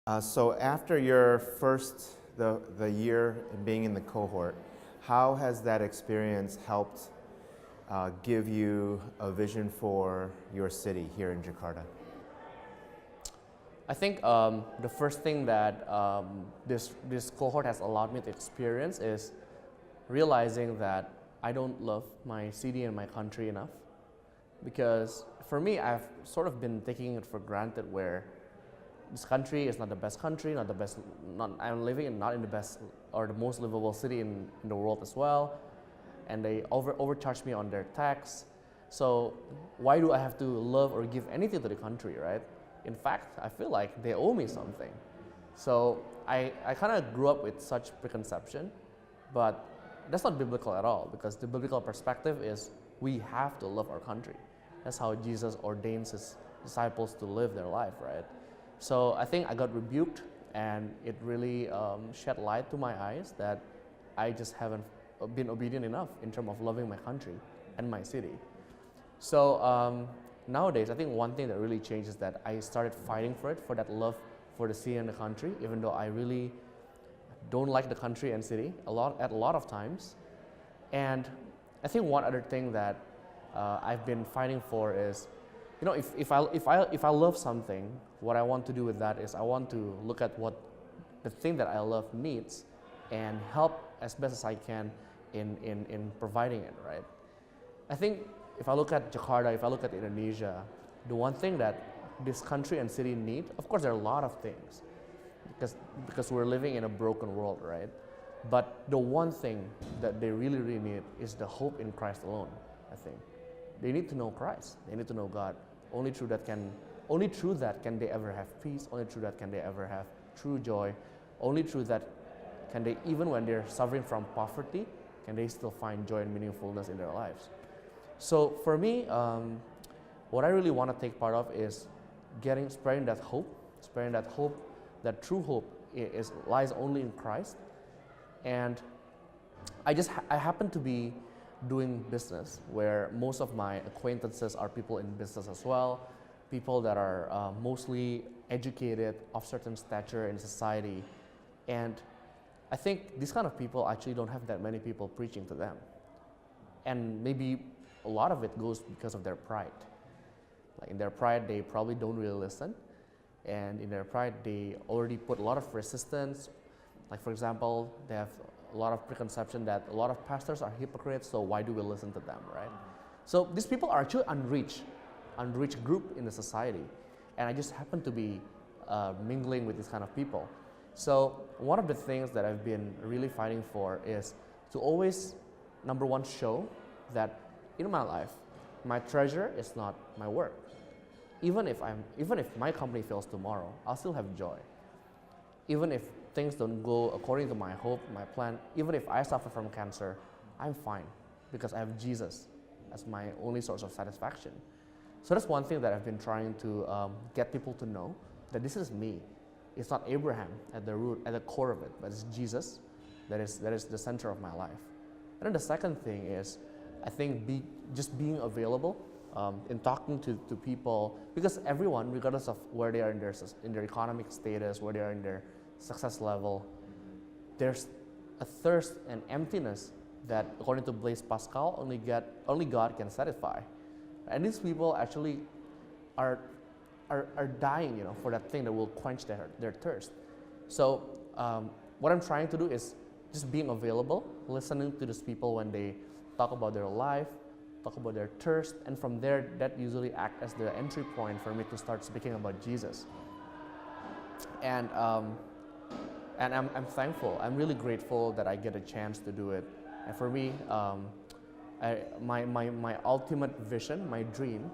So after your the year being in the cohort, how has that experience helped give you a vision for your city here in Jakarta? I think the first thing that this cohort has allowed me to experience is realizing that I don't love my city and my country enough. Because for me, I've sort of been taking it for granted where this country is not the best country, not the best, I'm living in not in the best or the most livable city in the world as well. And they overcharge me on their tax. So why do I have to love or give anything to the country, right? In fact, I feel like they owe me something. So I kind of grew up with such preconception, but that's not biblical at all, because the biblical perspective is we have to love our country. That's how Jesus ordains his disciples to live their life, right? So I think I got rebuked, and it really shed light to my eyes that I just haven't been obedient enough in terms of loving my country and my city. So nowadays, I think one thing that really changed is that I started fighting for it, for that love for the city and the country, even though I really don't like the country and city at a lot of times. And I think one other thing that I've been fighting for is, you know, if I love something, what I want to do with that is I want to look at what the thing that I love needs and help as best as I can in providing it, right? I think if I look at Jakarta, if I look at Indonesia, the one thing that this country and city need, of course there are a lot of things, because we're living in a broken world, right? But the one thing that they really, really need is the hope in Christ alone, I think. They need to know Christ. They need to know God. Only through that can they ever have peace. Only through that can they ever have true joy. Only through that can they, even when they're suffering from poverty, can they still find joy and meaningfulness in their lives. So for me, what I really want to take part of is spreading that hope, that true hope lies only in Christ. And I happen to be doing business where most of my acquaintances are people in business as well, people that are mostly educated, of certain stature in society. And I think these kind of people actually don't have that many people preaching to them. And maybe a lot of it goes because of their pride. Like in their pride, they probably don't really listen. And in their pride, they already put a lot of resistance. Like for example, they have a lot of preconception that a lot of pastors are hypocrites, so why do we listen to them, right? So these people are actually unreached group in the society. And I just happen to be mingling with these kind of people. So one of the things that I've been really fighting for is to always, number one, show that in my life, my treasure is not my work. Even if my company fails tomorrow, I'll still have joy. Even if things don't go according to my hope, my plan, even if I suffer from cancer, I'm fine because I have Jesus as my only source of satisfaction. So that's one thing that I've been trying to get people to know, that this is me. It's not Abraham at the root, at the core of it, but it's Jesus that is the center of my life. And then the second thing is, I think just being available in talking to people, because everyone, regardless of where they are in their economic status, where they are in their success level, there's a thirst and emptiness that, according to Blaise Pascal, only God can satisfy. And these people actually are dying, you know, for that thing that will quench their thirst. So what I'm trying to do is just being available, listening to these people when they talk about their life, talk about their thirst, and from there, that usually acts as the entry point for me to start speaking about Jesus. And I'm thankful. I'm really grateful that I get a chance to do it. And for me, my ultimate vision, my dream,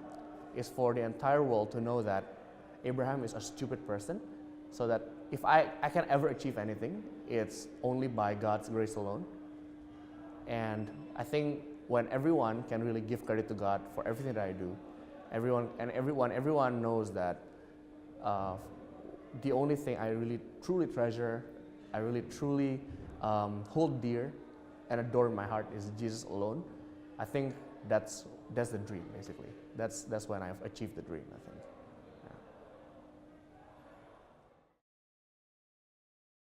is for the entire world to know that Abraham is a stupid person, so that if I can ever achieve anything, it's only by God's grace alone. And I think when everyone can really give credit to God for everything that I do, everyone knows that the only thing I really truly treasure, I really truly hold dear and adore in my heart is Jesus alone. I think that's the dream, basically. That's when I've achieved the dream, I think.